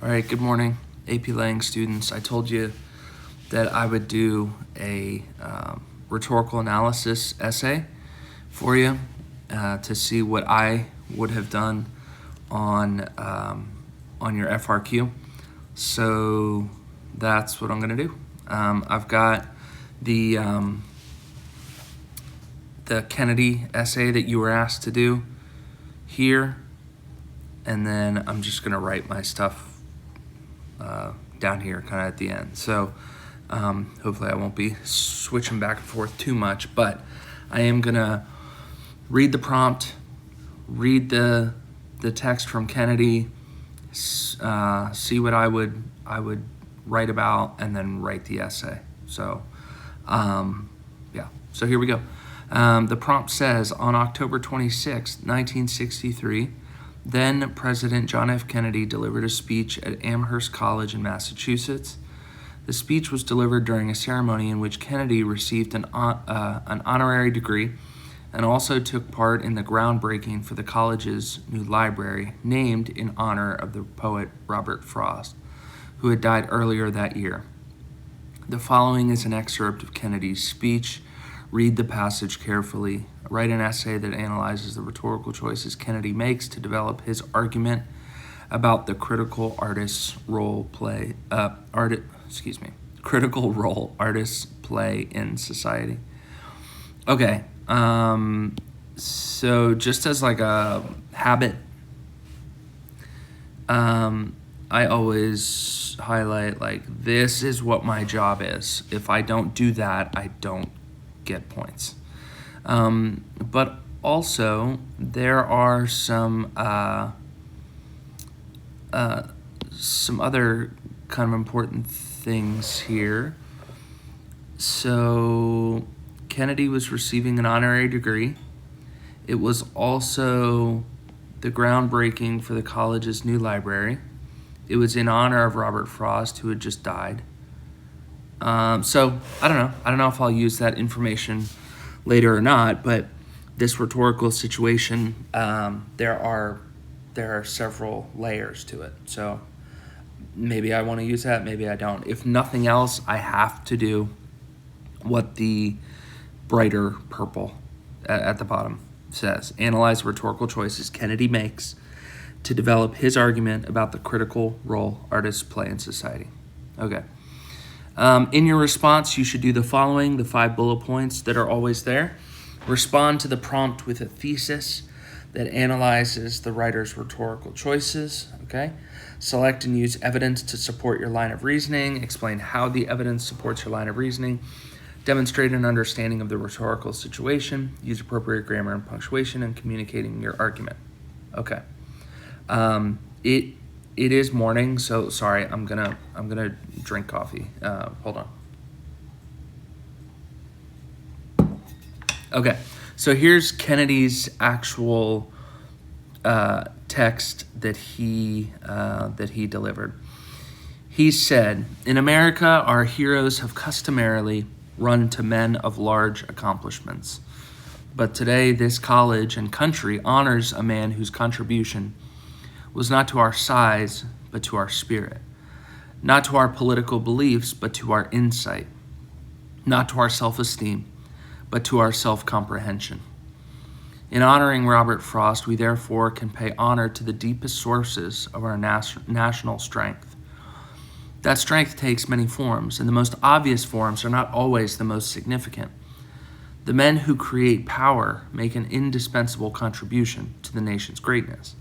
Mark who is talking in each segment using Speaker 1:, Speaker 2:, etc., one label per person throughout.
Speaker 1: All right, good morning, AP Lang students. I told you that I would do a rhetorical analysis essay for you to see what I would have done on your FRQ. So that's what I'm going to do. I've got the Kennedy essay that you were asked to do here, and then I'm just going to write my stuff down here kind of at the end. So hopefully I won't be switching back and forth too much, but I am going to read the prompt, read the text from Kennedy, see what I would write about, and then write the essay. So yeah, so here we go. The prompt says, on October 26, 1963, then President John F. Kennedy delivered a speech at Amherst College in Massachusetts. The speech was delivered during a ceremony in which Kennedy received an honorary degree and also took part in the groundbreaking for the college's new library, named in honor of the poet Robert Frost, who had died earlier that year. The following is an excerpt of Kennedy's speech. Read the passage carefully. Write an essay that analyzes the rhetorical choices Kennedy makes to develop his argument about the critical role artists play in society. Okay, so just as like a habit, I always highlight like this is what my job is. If I don't do that, I don't get points. But also there are some other kind of important things here. So Kennedy was receiving an honorary degree. It was also the groundbreaking for the college's new library. It was in honor of Robert Frost, who had just died. So I don't know if I'll use that information later or not, but this rhetorical situation, there are several layers to it. So maybe I want to use that, maybe I don't. If nothing else, I have to do what the brighter purple at the bottom says. Analyze rhetorical choices Kennedy makes to develop his argument about the critical role artists play in society. Okay. In your response, you should do the following, the 5 bullet points that are always there. Respond to the prompt with a thesis that analyzes the writer's rhetorical choices. Okay. Select and use evidence to support your line of reasoning. Explain how the evidence supports your line of reasoning. Demonstrate an understanding of the rhetorical situation. Use appropriate grammar and punctuation in communicating your argument. Okay. It is morning, so sorry. I'm gonna drink coffee. Hold on. Okay, so here's Kennedy's actual text that he delivered. He said, "In America, our heroes have customarily run to men of large accomplishments, but today this college and country honors a man whose contribution was not to our size, but to our spirit, not to our political beliefs, but to our insight, not to our self-esteem, but to our self-comprehension. In honoring Robert Frost, we therefore can pay honor to the deepest sources of our national strength. That strength takes many forms, and the most obvious forms are not always the most significant. The men who create power make an indispensable contribution to the nation's greatness.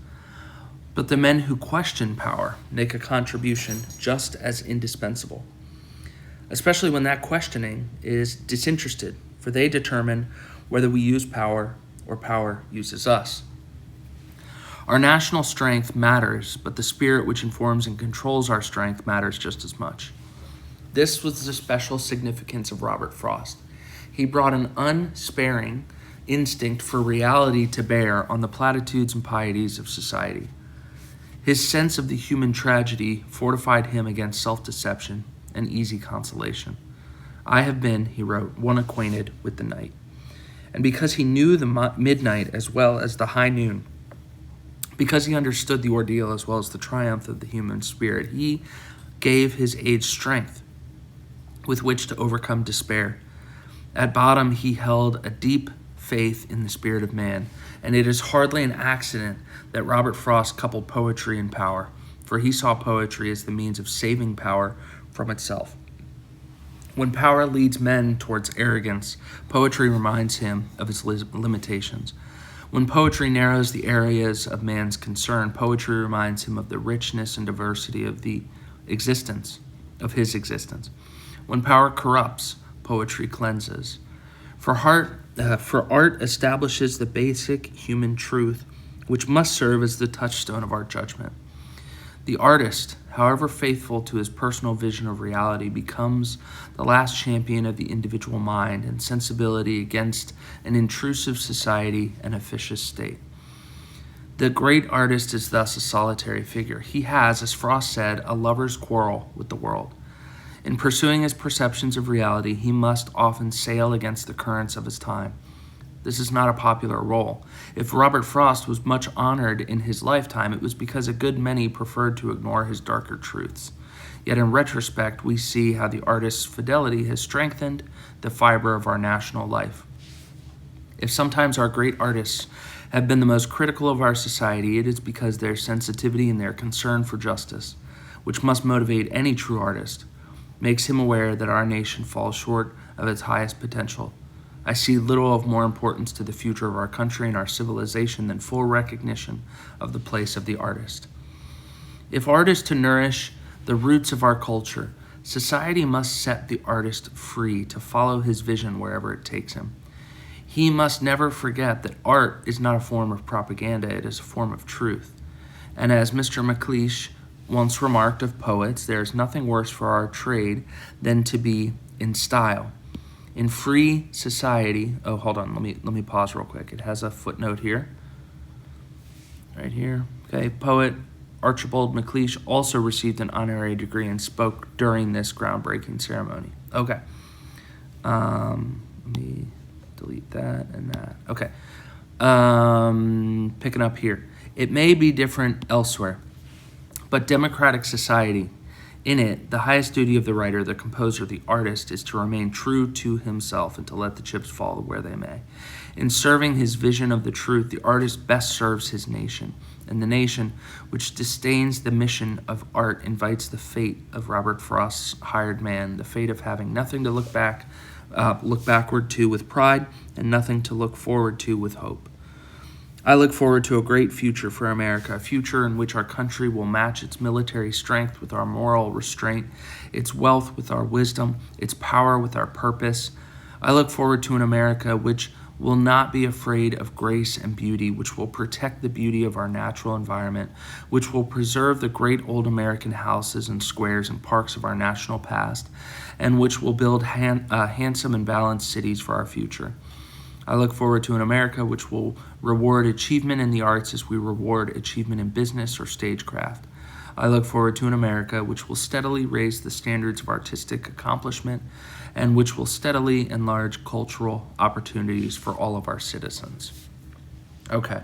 Speaker 1: But the men who question power make a contribution just as indispensable, especially when that questioning is disinterested, for they determine whether we use power or power uses us. Our national strength matters, but the spirit which informs and controls our strength matters just as much. This was the special significance of Robert Frost. He brought an unsparing instinct for reality to bear on the platitudes and pieties of society. His sense of the human tragedy fortified him against self-deception and easy consolation. I have been, he wrote, one acquainted with the night. And because he knew the midnight as well as the high noon, Because he understood the ordeal as well as the triumph of the human spirit, he gave his age strength with which to overcome despair. At bottom, he held a deep faith in the spirit of man, and it is hardly an accident that Robert Frost coupled poetry and power, for he saw poetry as the means of saving power from itself. When power leads men towards arrogance, poetry reminds him of his limitations. When poetry narrows the areas of man's concern, poetry reminds him of the richness and diversity of his existence. When power corrupts, poetry cleanses. For art establishes the basic human truth, which must serve as the touchstone of our judgment. The artist, however faithful to his personal vision of reality, becomes the last champion of the individual mind and sensibility against an intrusive society and officious state. The great artist is thus a solitary figure. He has, as Frost said, a lover's quarrel with the world. In pursuing his perceptions of reality, he must often sail against the currents of his time. This is not a popular role. If Robert Frost was much honored in his lifetime, it was because a good many preferred to ignore his darker truths. Yet in retrospect, we see how the artist's fidelity has strengthened the fiber of our national life. If sometimes our great artists have been the most critical of our society, it is because their sensitivity and their concern for justice, which must motivate any true artist, makes him aware that our nation falls short of its highest potential. I see little of more importance to the future of our country and our civilization than full recognition of the place of the artist. If art is to nourish the roots of our culture, society must set the artist free to follow his vision wherever it takes him. He must never forget that art is not a form of propaganda, it is a form of truth. And as Mr. MacLeish once remarked of poets, there is nothing worse for our trade than to be in style. In free society, hold on, let me pause real quick. It has a footnote here, right here. Okay, poet Archibald MacLeish also received an honorary degree and spoke during this groundbreaking ceremony. Okay, let me delete that and that. Okay, picking up here. It may be different elsewhere, but democratic society, in it, the highest duty of the writer, the composer, the artist, is to remain true to himself and to let the chips fall where they may. In serving his vision of the truth, the artist best serves his nation, and the nation, which disdains the mission of art, invites the fate of Robert Frost's hired man, the fate of having nothing to look backward to with pride, and nothing to look forward to with hope. I look forward to a great future for America, a future in which our country will match its military strength with our moral restraint, its wealth with our wisdom, its power with our purpose. I look forward to an America which will not be afraid of grace and beauty, which will protect the beauty of our natural environment, which will preserve the great old American houses and squares and parks of our national past, and which will build handsome and balanced cities for our future. I look forward to an America which will reward achievement in the arts as we reward achievement in business or stagecraft. I look forward to an America which will steadily raise the standards of artistic accomplishment and which will steadily enlarge cultural opportunities for all of our citizens. Okay.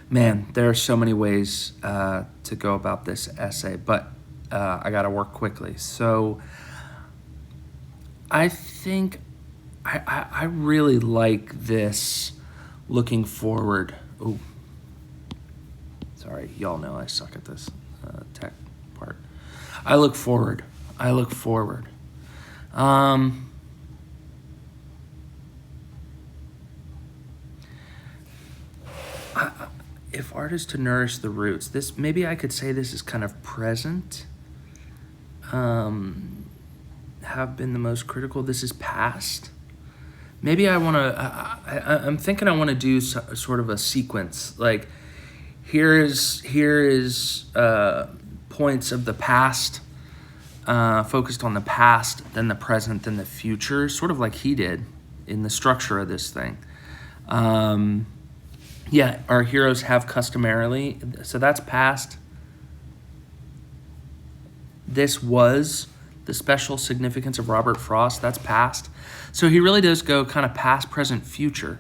Speaker 1: Man, there are so many ways to go about this essay, but I got to work quickly. So I think I really like this looking forward. Oh, sorry, y'all know I suck at this tech part. I look forward. If art is to nourish the roots, this maybe I could say this is kind of present. Have been the most critical. This is past. Maybe I want to, I'm thinking I want to do sort of a sequence. Like, here is points of the past, focused on the past, then the present, then the future, sort of like he did in the structure of this thing. Yeah, our heroes have customarily, so that's past. This was the special significance of Robert Frost, that's past. So he really does go kind of past, present, future.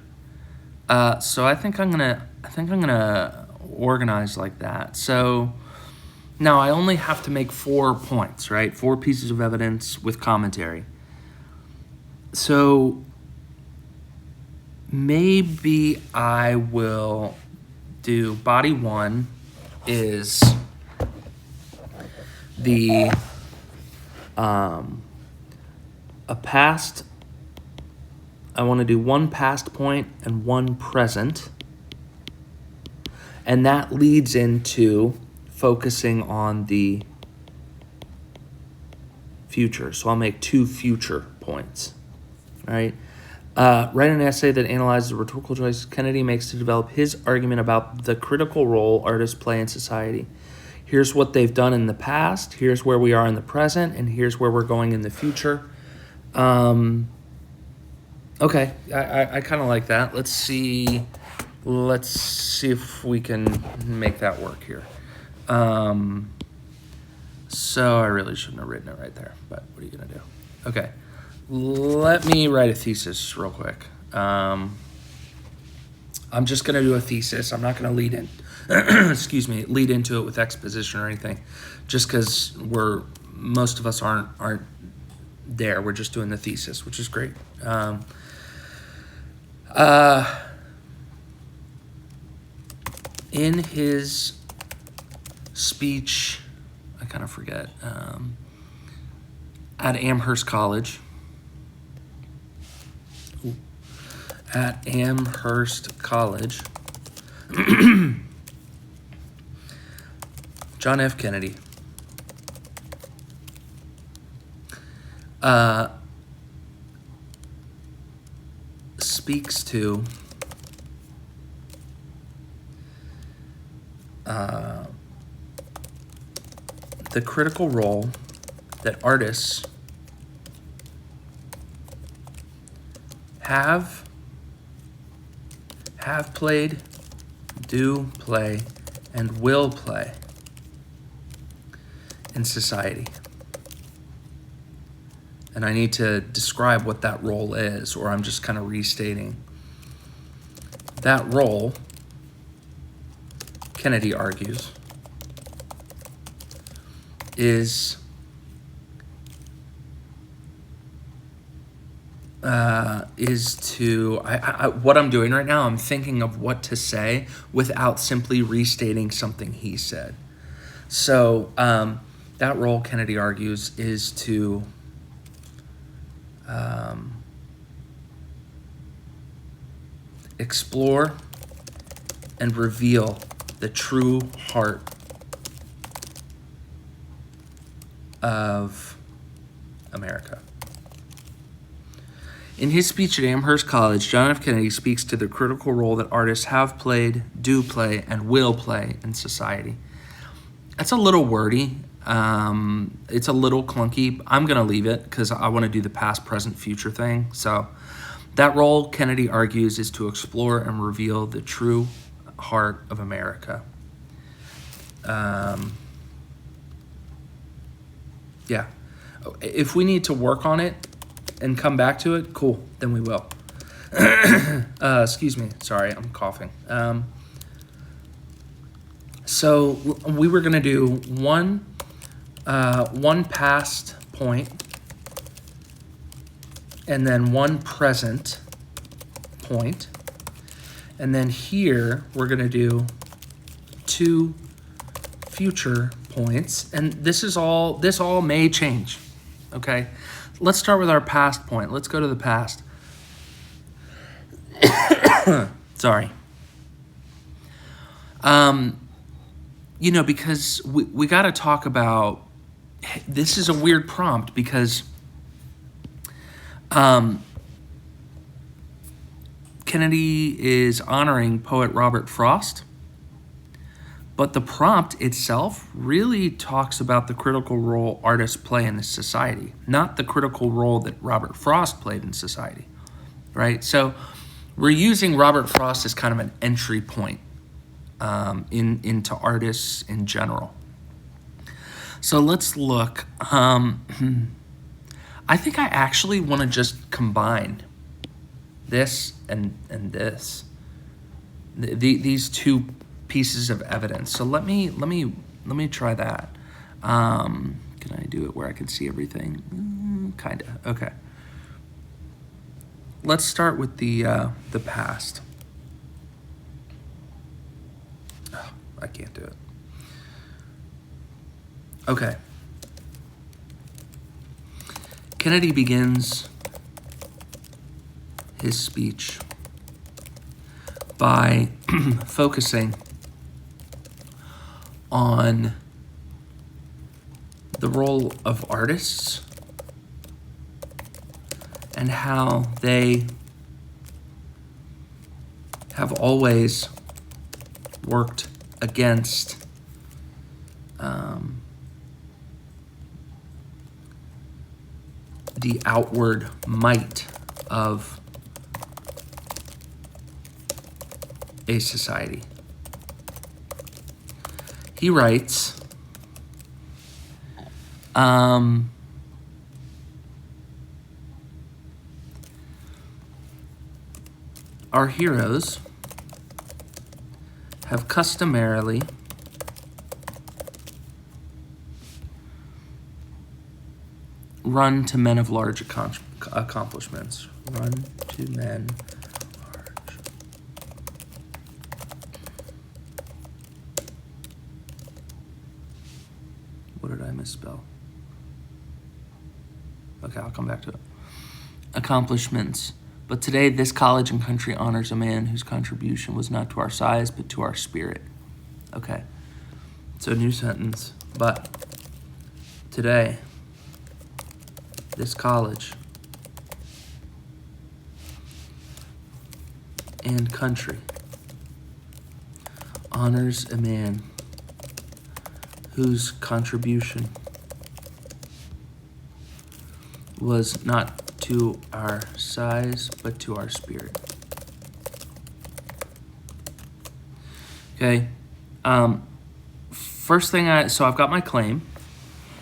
Speaker 1: So I think I'm gonna organized like that. So now I only have to make 4 points, right? 4 pieces of evidence with commentary. So maybe I will do body 1 is the I want to do 1 past point and 1 present. And that leads into focusing on the future. So I'll make 2 future points. All right. Write an essay that analyzes the rhetorical choices Kennedy makes to develop his argument about the critical role artists play in society. Here's what they've done in the past, here's where we are in the present, and here's where we're going in the future. Okay, I kind of like that. Let's see if we can make that work here. So I really shouldn't have written it right there, but what are you going to do? Okay, let me write a thesis real quick. I'm just going to do a thesis. I'm not going to lead into it with exposition or anything, just because most of us aren't there. We're just doing the thesis, which is great. In his speech, I kind of forget, at Amherst College, John F. Kennedy speaks to the critical role that artists have played, do play, and will play in society. And I need to describe what that role is, or I'm just kind of restating. That role, Kennedy argues, is to what I'm doing right now, I'm thinking of what to say without simply restating something he said. So that role, Kennedy argues, is to explore and reveal the true heart of America. In his speech at Amherst College, John F. Kennedy speaks to the critical role that artists have played, do play, and will play in society. That's a little wordy. It's a little clunky. I'm going to leave it because I want to do the past, present, future thing. So that role, Kennedy argues, is to explore and reveal the true heart of America. Yeah. If we need to work on it and come back to it, cool, then we will. Excuse me. Sorry, I'm coughing. So we were going to do one past point and then 1 present point. And then here we're going to do 2 future points. And this all may change. Okay? Let's start with our past point. Let's go to the past. Sorry. Because we got to talk about, this is a weird prompt because Kennedy is honoring poet Robert Frost, but the prompt itself really talks about the critical role artists play in this society, not the critical role that Robert Frost played in society, right? So we're using Robert Frost as kind of an entry point into artists in general. So let's look. I think I actually want to just combine this and this. These two pieces of evidence. So let me try that. Can I do it where I can see everything? Kinda. Okay. Let's start with the past. Oh, I can't do it. Okay. Kennedy begins his speech by focusing on the role of artists and how they have always worked against the outward might of a society. He writes, our heroes have customarily run to men of large accomplishments. Run to men large. What did I misspell? Okay, I'll come back to it. Accomplishments. But today, this college and country honors a man whose contribution was not to our size, but to our spirit. Okay, so new sentence. But today, this college and country honors a man whose contribution was not to our size, but to our spirit. Okay. First thing so I've got my claim.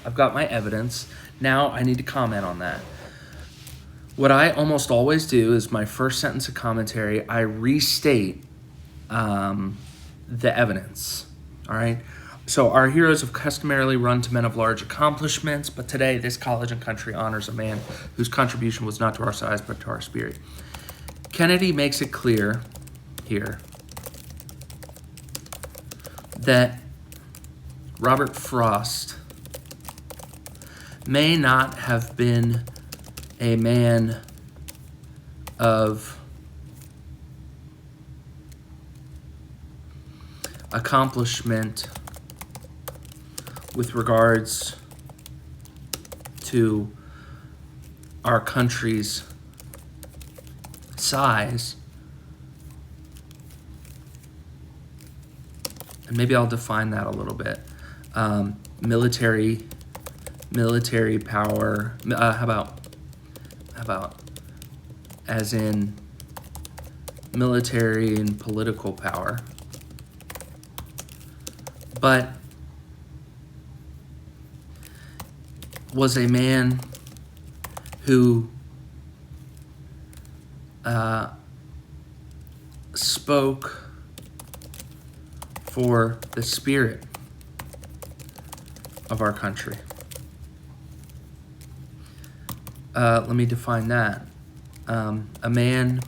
Speaker 1: I've got my evidence. Now I need to comment on that. What I almost always do is my first sentence of commentary, I restate the evidence. All right. So our heroes have customarily run to men of large accomplishments, but today this college and country honors a man whose contribution was not to our size, but to our spirit. Kennedy makes it clear here that Robert Frost may not have been a man of accomplishment with regards to our country's size. And maybe I'll define that a little bit. Military power. How about as in military and political power. But was a man who spoke for the spirit of our country. Let me define that. A man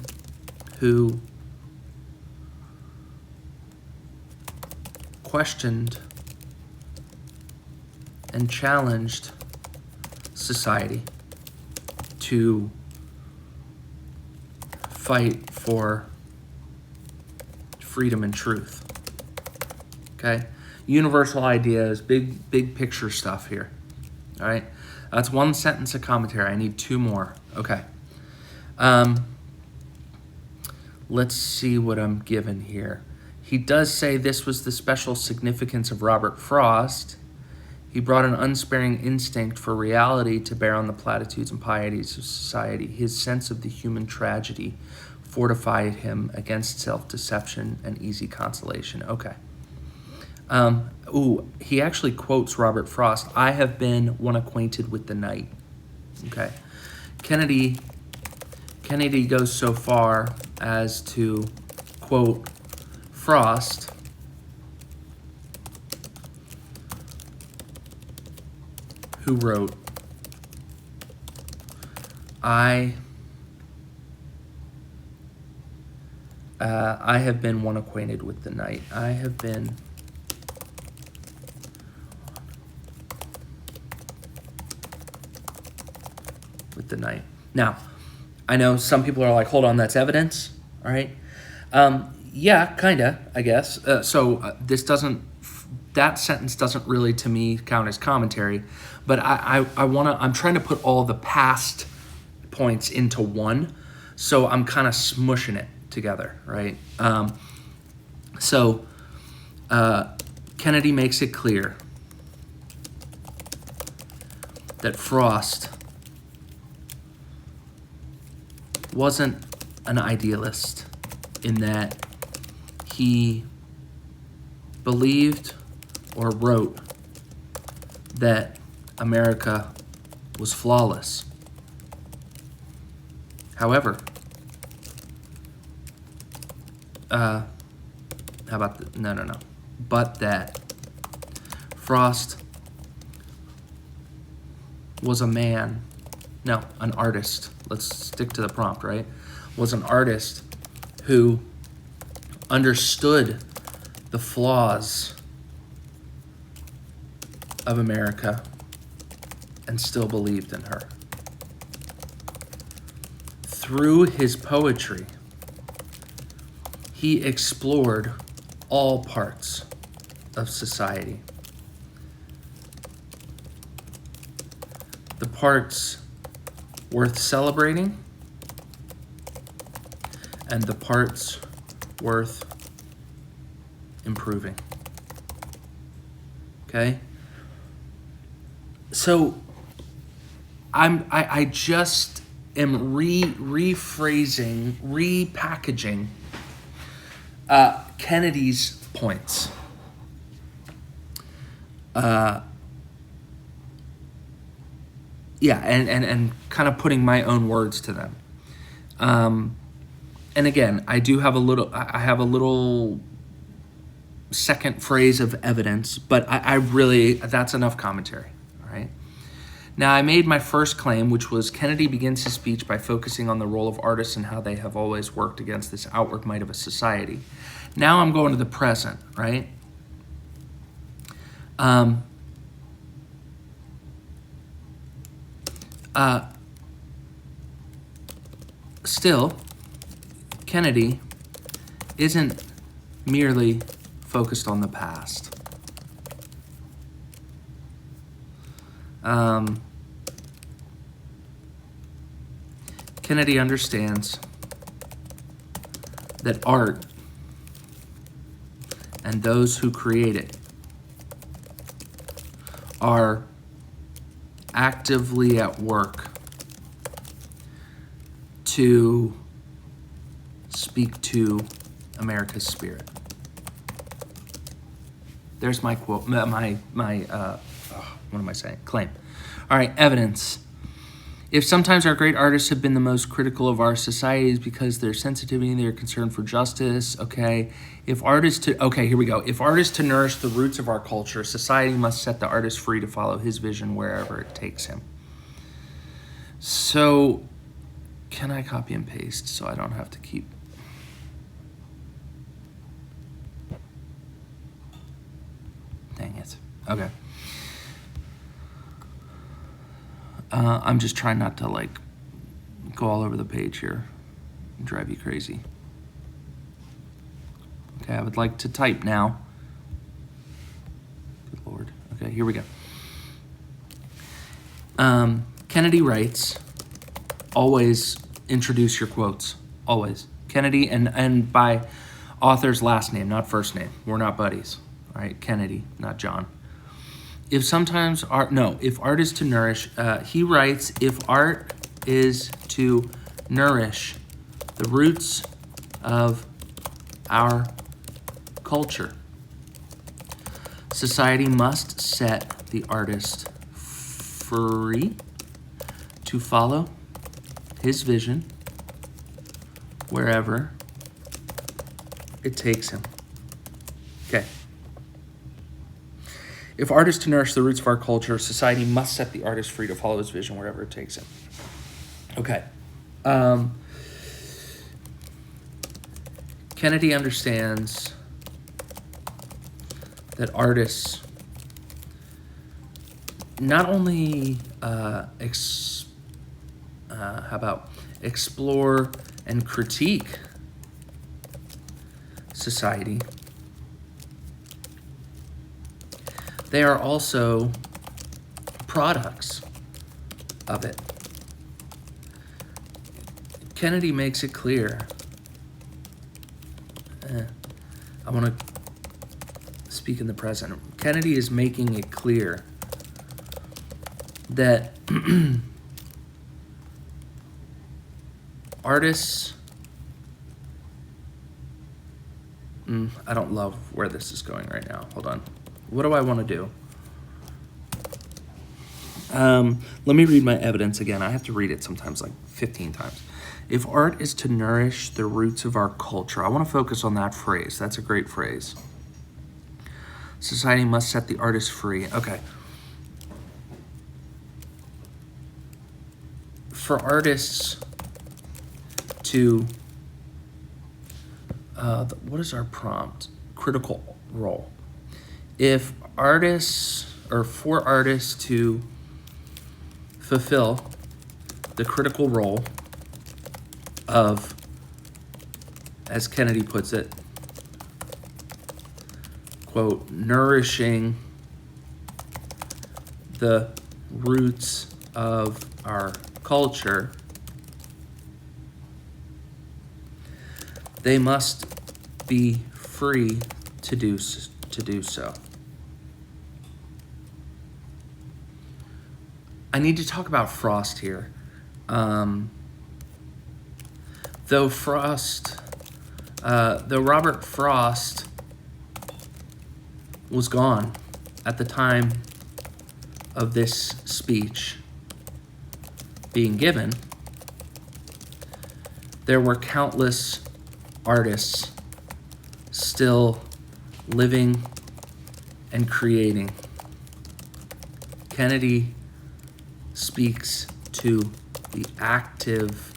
Speaker 1: who questioned and challenged society to fight for freedom and truth. Okay? Universal ideas, big picture stuff here. All right? That's one sentence of commentary. I need two more. Okay. Let's see what I'm given here. He does say this was the special significance of Robert Frost. He brought an unsparing instinct for reality to bear on the platitudes and pieties of society. His sense of the human tragedy fortified him against self-deception and easy consolation. Okay. He actually quotes Robert Frost. I have been one acquainted with the night. Okay. Kennedy goes so far as to quote Frost who wrote, I have been one acquainted with the night. I have been with the night. Now, I know some people are like, hold on, that's evidence, all right? Yeah, kind of, I guess. This doesn't, that sentence doesn't really, to me, count as commentary, but I'm trying to put all the past points into one, so I'm kind of smushing it together, right? Kennedy makes it clear that Frost wasn't an idealist in that he believed or wrote that America was flawless. However, but that Frost was an artist. Let's stick to the prompt, right? Was an artist who understood the flaws of America and still believed in her. Through his poetry, he explored all parts of society. The parts worth celebrating and the parts worth improving. Okay? So I just am rephrasing, repackaging Kennedy's points. And kind of putting my own words to them. And again, I have a little second phrase of evidence, but I really, that's enough commentary, all right? Now, I made my first claim, which was Kennedy begins his speech by focusing on the role of artists and how they have always worked against this outward might of a society. Now I'm going to the present, right? Still, Kennedy isn't merely focused on the past. Kennedy understands that art and those who create it are actively at work to speak to America's spirit. There's my quote, claim. All right, evidence. If sometimes our great artists have been the most critical of our societies because their sensitivity and their concern for justice, okay. If art is to nourish the roots of our culture, society must set the artist free to follow his vision wherever it takes him. So, can I copy and paste so I don't have to keep... Dang it. Okay. I'm just trying not to go all over the page here and drive you crazy. Okay, I would like to type now. Good Lord. Okay, here we go. Kennedy writes, always introduce your quotes. Always. Kennedy, and by author's last name, not first name. We're not buddies. All right, Kennedy, not John. If art is to nourish, he writes, if art is to nourish the roots of our culture, society must set the artist free to follow his vision wherever it takes him. Okay. If art is to nourish the roots of our culture, society must set the artist free to follow his vision wherever it takes him. Okay. Kennedy understands that artists not only explore and critique society, they are also products of it. Kennedy makes it clear. I want to speak in the present. Kennedy is making it clear that artists, I don't love where this is going right now. Hold on. What do I want to do? Let me read my evidence again. I have to read it sometimes like 15 times. If art is to nourish the roots of our culture, I want to focus on that phrase. That's a great phrase. Society must set the artist free. Okay. For artists to, what is our prompt? Critical role. If artists, or for artists to fulfill the critical role of, as Kennedy puts it, quote, nourishing the roots of our culture, they must be free to do so. I need to talk about Frost here. Though Robert Frost was gone at the time of this speech being given, there were countless artists still living and creating. Kennedy speaks to the active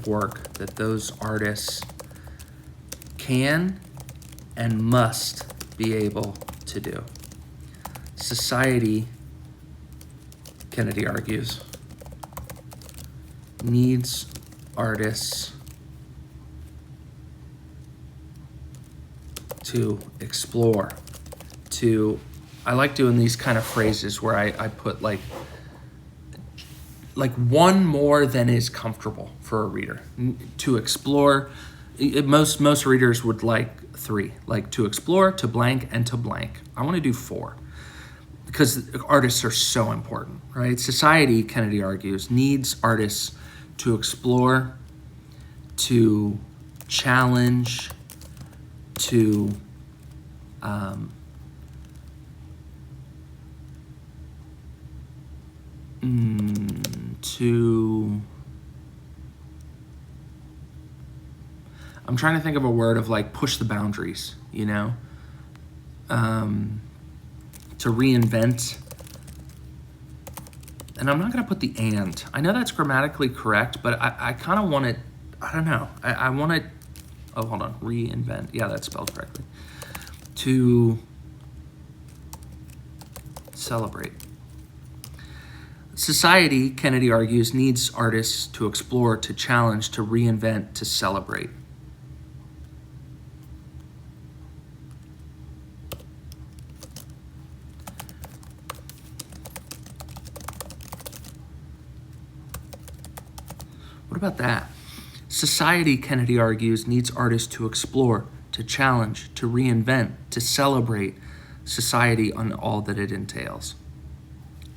Speaker 1: work that those artists can and must be able to do. Society, Kennedy argues, needs artists to explore, I like doing these kind of phrases where I put like one more than is comfortable for a reader. To explore, most readers would like 3, like to explore, to blank, and to blank. I want to do 4 because artists are so important, right? Society, Kennedy argues, needs artists to explore, to challenge, to I'm trying to think of a word of like push the boundaries, you know? To reinvent. And I'm not going to put the and. I know that's grammatically correct, but I kind of want it, I don't know. I want it, oh, hold on, reinvent. Yeah, that's spelled correctly. To celebrate. Society, Kennedy argues, needs artists to explore, to challenge, to reinvent, to celebrate. What about that? Society, Kennedy argues, needs artists to explore, to challenge, to reinvent, to celebrate society on all that it entails.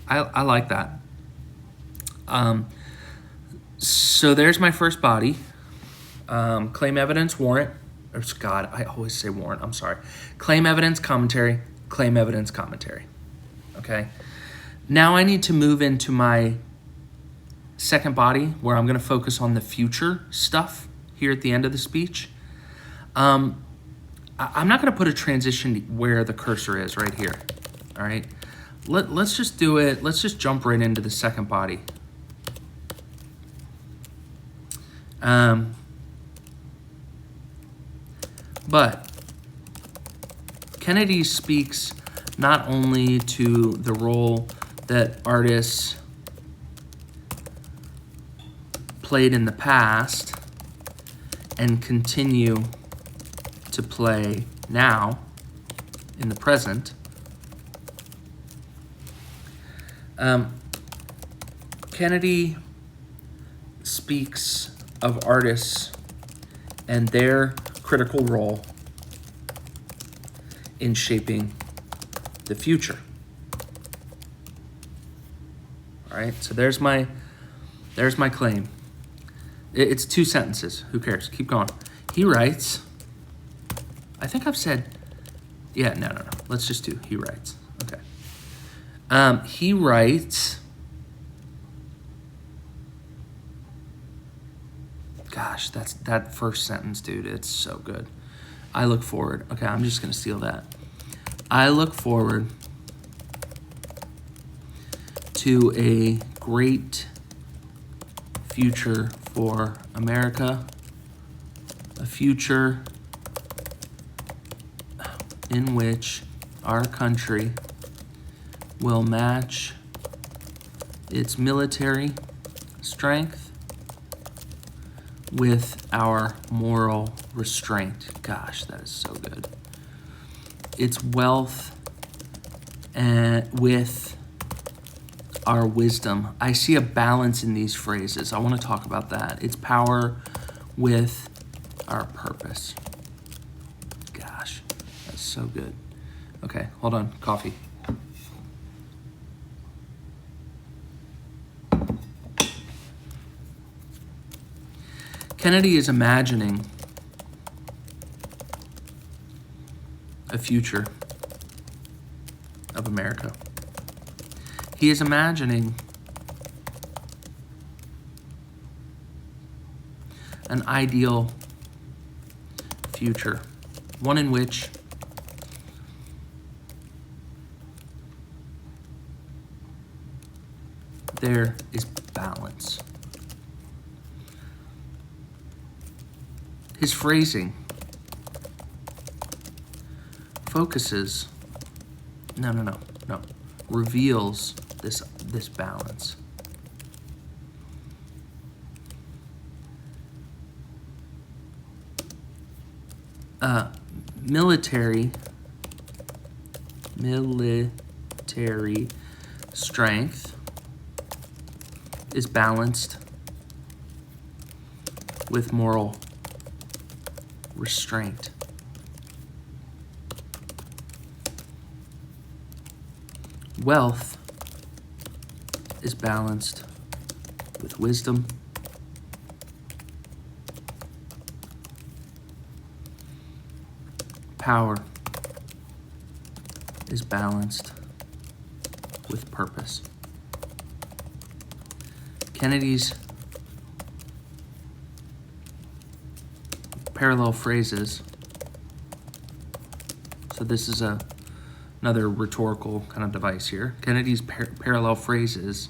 Speaker 1: I like that. So there's my first body. Claim, evidence, warrant. Or God, I always say warrant. I'm sorry. Claim, evidence, commentary. Claim, evidence, commentary. Okay. Now I need to move into my second body where I'm going to focus on the future stuff here at the end of the speech. I'm not going to put a transition where the cursor is right here. All right. Let's just do it. Let's just jump right into the second body. But Kennedy speaks not only to the role that artists played in the past and continue to play now in the present. Kennedy speaks of artists and their critical role in shaping the future. All right, so there's my claim. It's 2 sentences. Who cares? Keep going. He writes, I think I've said, yeah, no. Let's just do he writes. Okay. He writes, gosh, that first sentence, dude. It's so good. I look forward. Okay, I'm just going to steal that. I look forward to a great future for America, a future in which our country will match its military strength with our moral restraint. Gosh, that is so good. Its wealth and with our wisdom. I see a balance in these phrases. I want to talk about that. Its power with our purpose. Gosh, that's so good. Okay, hold on. Coffee. Kennedy is imagining a future of America. He is imagining an ideal future, one in which there is balance. His phrasing focuses, reveals this balance. Military strength is balanced with moral restraint. Wealth is balanced with wisdom. Power is balanced with purpose. Kennedy's parallel phrases. So this is another rhetorical kind of device here. Kennedy's parallel phrases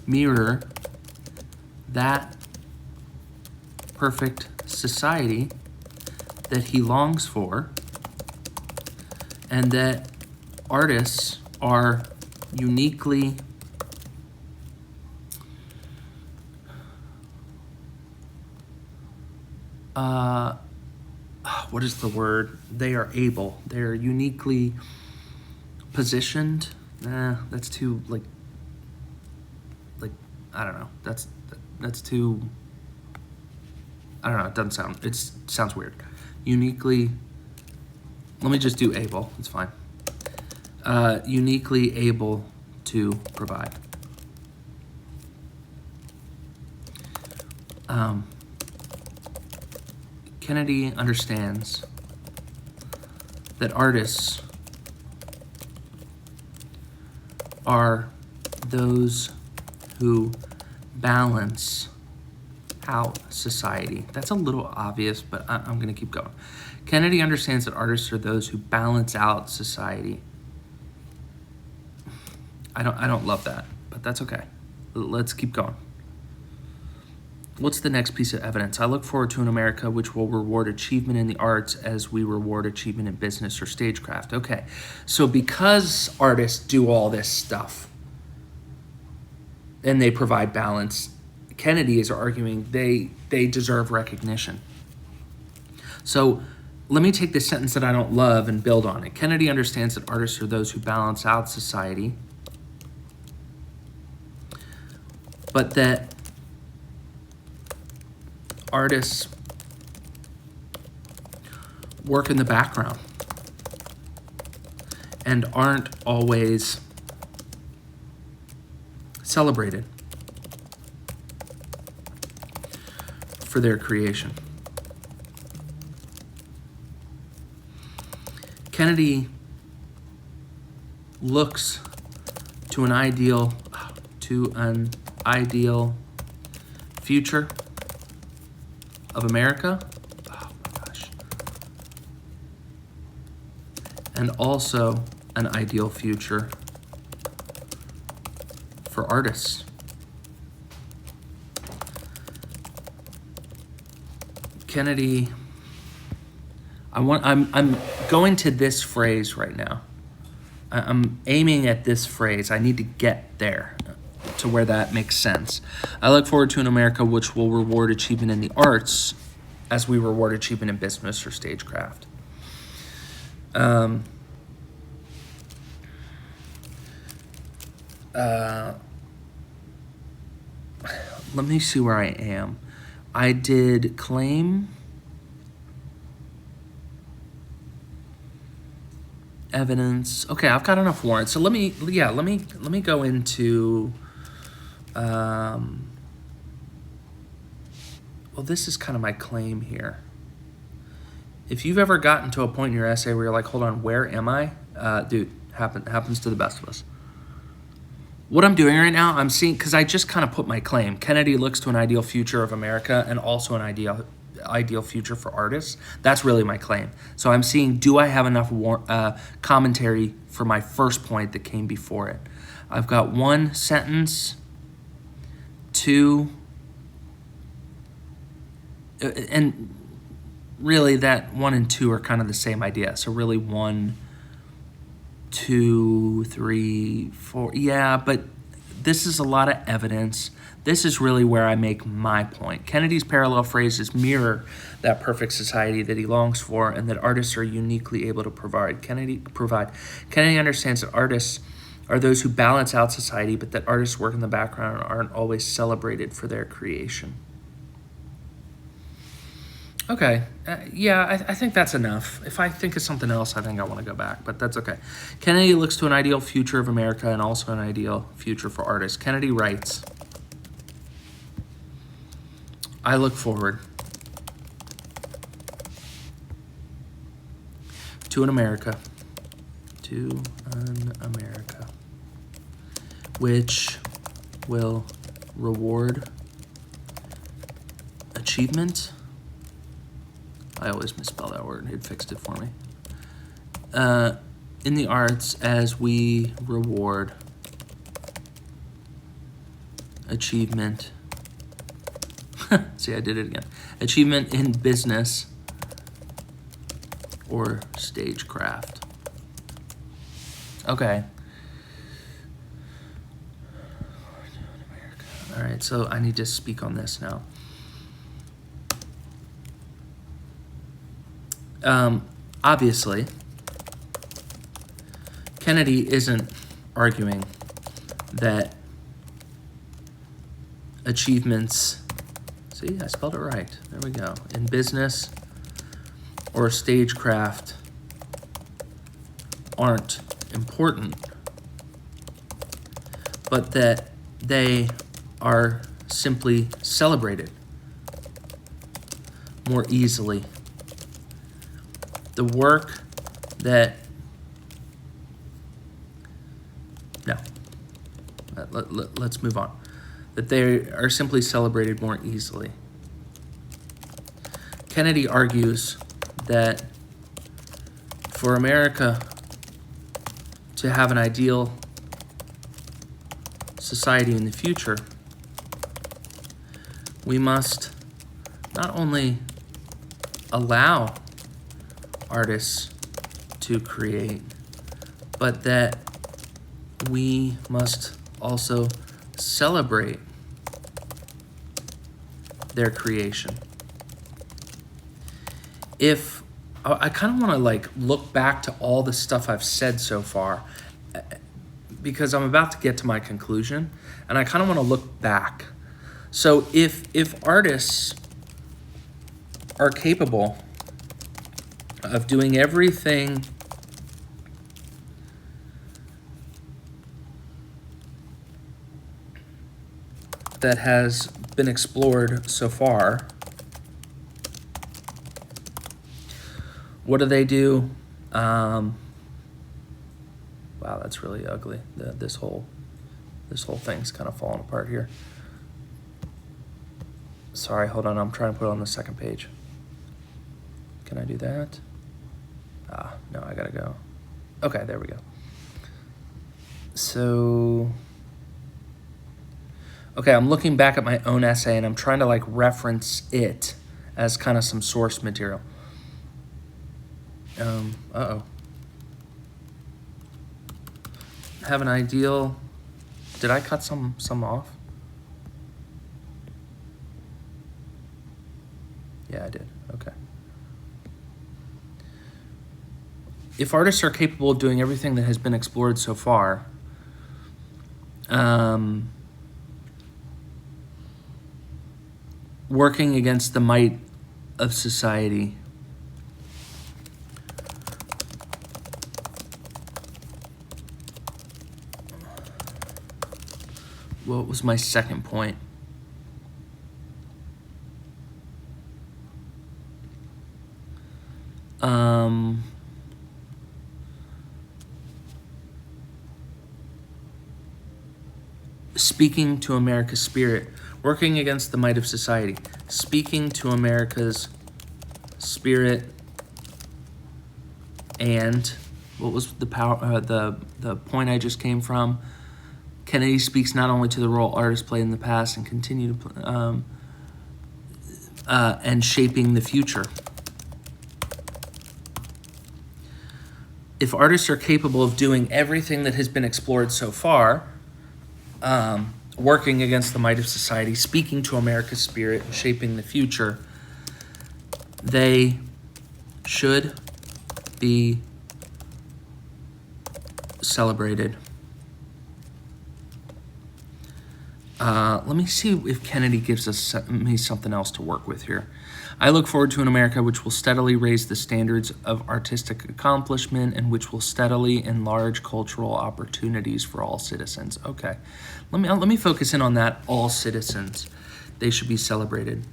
Speaker 1: mirror that perfect society that he longs for, and that artists are uniquely what is the word? They're uniquely positioned. That's too like I don't know. That's too, I don't know. It sounds weird. Uniquely. Let me just do able. It's fine. Uniquely able to provide. Kennedy understands that artists are those who balance out society. That's a little obvious, but I'm going to keep going. Kennedy understands that artists are those who balance out society. I don't love that, but that's okay. Let's keep going. What's the next piece of evidence? I look forward to an America which will reward achievement in the arts as we reward achievement in business or stagecraft. Okay, so because artists do all this stuff and they provide balance, Kennedy is arguing they deserve recognition. So let me take this sentence that I don't love and build on it. Kennedy understands that artists are those who balance out society, but that artists work in the background and aren't always celebrated for their creation. Kennedy looks to an ideal future of America, oh my gosh, and also an ideal future for artists. Kennedy, I'm going to this phrase right now. I'm aiming at this phrase. I need to get there to where that makes sense. I look forward to an America which will reward achievement in the arts as we reward achievement in business or stagecraft. Let me see where I am. I did claim, evidence. Okay, I've got enough warrants. So let me go into. Well, this is kind of my claim here. If you've ever gotten to a point in your essay where you're like, hold on, where am I? Dude, happens to the best of us. What I'm doing right now, I'm seeing, because I just kind of put my claim. Kennedy looks to an ideal future of America and also an ideal future for artists. That's really my claim. So I'm seeing, do I have enough commentary for my first point that came before it? I've got one sentence, two, and really that 1 and 2 are kind of the same idea. So really 1, 2, 3, 4. Yeah, but this is a lot of evidence. This is really where I make my point. Kennedy's parallel phrases mirror that perfect society that he longs for and that artists are uniquely able to provide. Kennedy understands that artists are those who balance out society, but that artists work in the background and aren't always celebrated for their creation. Okay, I think that's enough. If I think of something else, I think I want to go back, but that's okay. Kennedy looks to an ideal future of America and also an ideal future for artists. Kennedy writes, I look forward to an America, which will reward achievement. I always misspell that word. It fixed it for me. In the arts, as we reward achievement. See, I did it again. Achievement in business or stagecraft. Okay. All right, so I need to speak on this now. Obviously, Kennedy isn't arguing that achievements, see, I spelled it right, there we go, in business or stagecraft aren't important, but that they are simply celebrated more easily. The work that, no, let's move on. That they are simply celebrated more easily. Kennedy argues that For America to have an ideal society in the future, we must not only allow artists to create, but that we must also celebrate their creation. If I kind of want to like look back to all the stuff I've said so far, because I'm about to get to my conclusion, and I kind of want to look back. So if artists are capable of doing everything that has been explored so far, what do? Wow, that's really ugly. This whole thing's kind of falling apart here. Sorry, hold on. I'm trying to put it on the second page. Can I do that? No, I gotta go. Okay, there we go. So, okay, I'm looking back at my own essay and I'm trying to like reference it as kind of some source material. Have an ideal. Did I cut some off? Yeah, I did. Okay. If artists are capable of doing everything that has been explored so far, working against the might of society, what was my second point? Speaking to America's spirit, working against the might of society, speaking to America's spirit, and what was the power? The point I just came from. Kennedy speaks not only to the role artists played in the past and continue to play, and shaping the future. If artists are capable of doing everything that has been explored so far, working against the might of society, speaking to America's spirit, and shaping the future, they should be celebrated. Let me see if Kennedy gives me something else to work with here. I look forward to an America which will steadily raise the standards of artistic accomplishment and which will steadily enlarge cultural opportunities for all citizens. Okay, let me focus in on that. All citizens, they should be celebrated.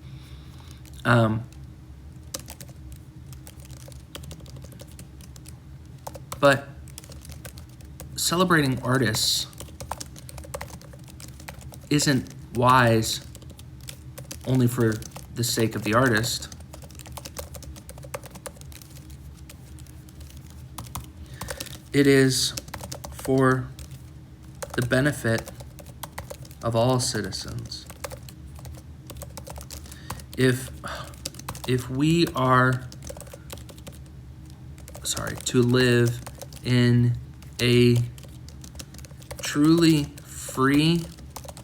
Speaker 1: But celebrating artists isn't wise only for the sake of the artist. It is for the benefit of all citizens. If we are to live in a truly free,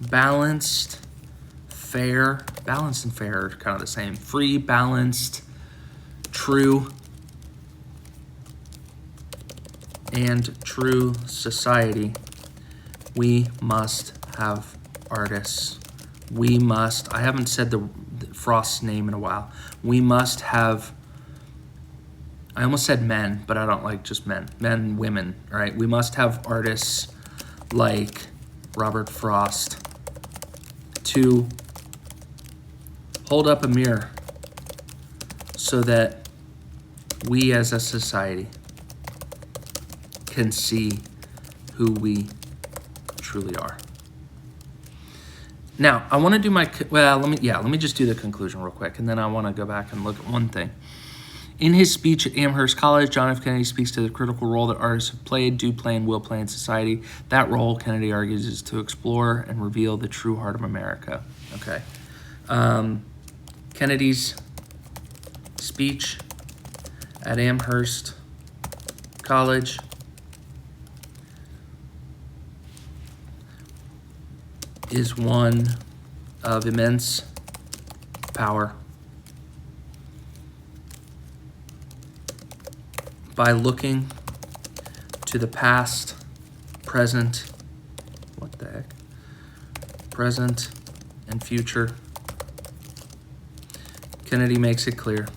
Speaker 1: balanced, fair, balanced and fair are kind of the same. Free, balanced, true, and true society, we must have artists. We must, I haven't said the Frost's name in a while. We must have, I almost said men, but I don't like just men. Men, women, all right? We must have artists like Robert Frost to hold up a mirror so that we as a society can see who we truly are. Now, I want to do let me just do the conclusion real quick, and then I want to go back and look at one thing. In his speech at Amherst College, John F. Kennedy speaks to the critical role that artists have played, do play, and will play in society. That role, Kennedy argues, is to explore and reveal the true heart of America. Okay. Kennedy's speech at Amherst College is one of immense power. By looking to the past, present, present and future, Kennedy makes it clear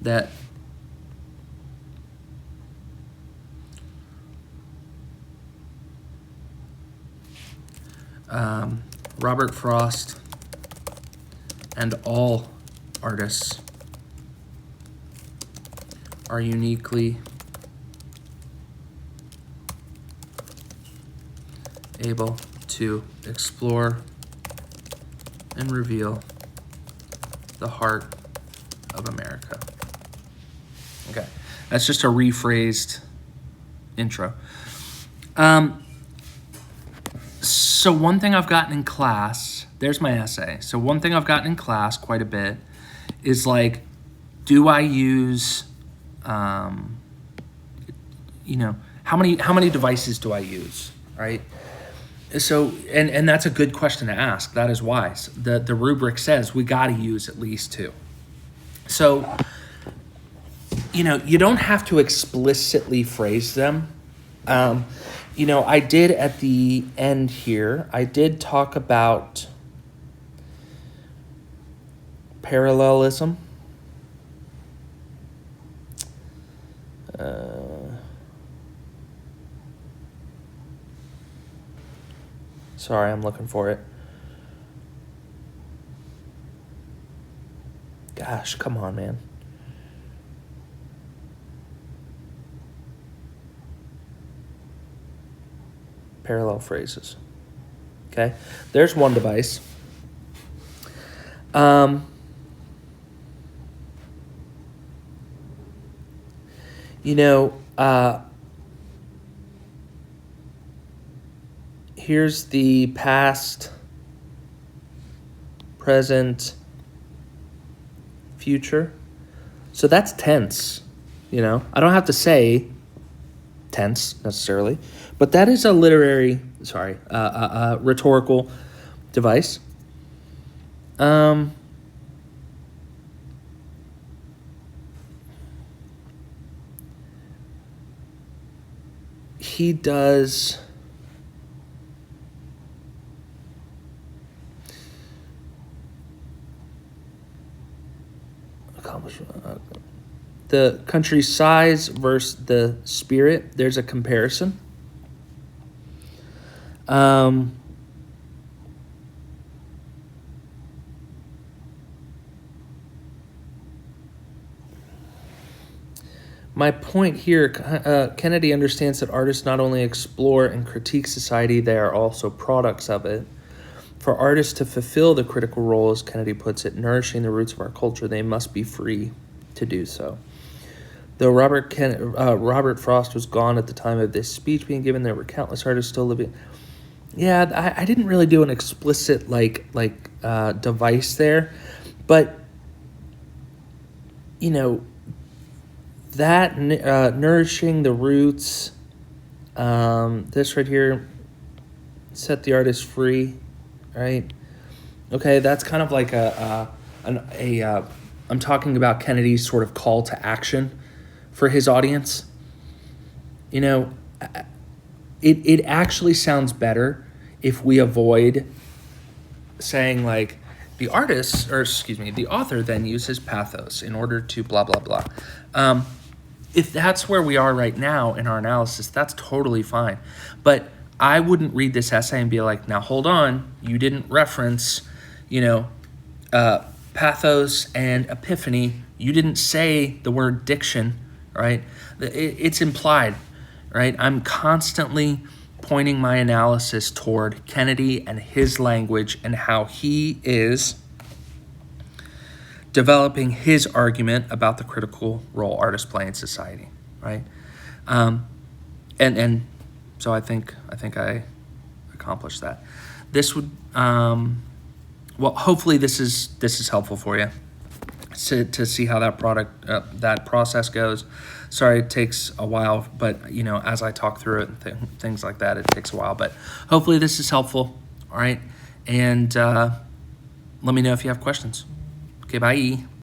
Speaker 1: that Robert Frost and all artists are uniquely able to explore and reveal the heart of America. Okay, that's just a rephrased intro. So one thing I've gotten in class, there's my essay. So one thing I've gotten in class quite a bit is like, do I use, how many devices do I use, right? So, and that's a good question to ask. That is wise. The rubric says we got to use at least 2. So, you don't have to explicitly phrase them. I did at the end here, I did talk about parallelism. Sorry, I'm looking for it. Gosh, come on, man. Parallel phrases. Okay, there's one device. Here's the past, present, future. So that's tense, I don't have to say tense necessarily, but that is a rhetorical device. He does the country's size versus the spirit. There's a comparison. My point here, Kennedy understands that artists not only explore and critique society, they are also products of it. For artists to fulfill the critical role, as Kennedy puts it, nourishing the roots of our culture, they must be free to do so. Though Robert Frost was gone at the time of this speech being given, there were countless artists still living. Yeah, I didn't really do an explicit device there, but that nourishing the roots, this right here, set the artist free, right? Okay, that's kind of like I'm talking about Kennedy's sort of call to action for his audience. It actually sounds better if we avoid saying like the author then uses pathos in order to blah, blah, blah. If that's where we are right now in our analysis, that's totally fine. But I wouldn't read this essay and be like, now hold on, you didn't reference, pathos and epiphany. You didn't say the word diction, right? It's implied, right? I'm constantly pointing my analysis toward Kennedy and his language and how he is developing his argument about the critical role artists play in society, right? And so I think I accomplished that. This would well, hopefully this is helpful for you to see how that that process goes. Sorry it takes a while, but as I talk through it and things like that, it takes a while. But hopefully this is helpful. All right, and let me know if you have questions. Okay, bye.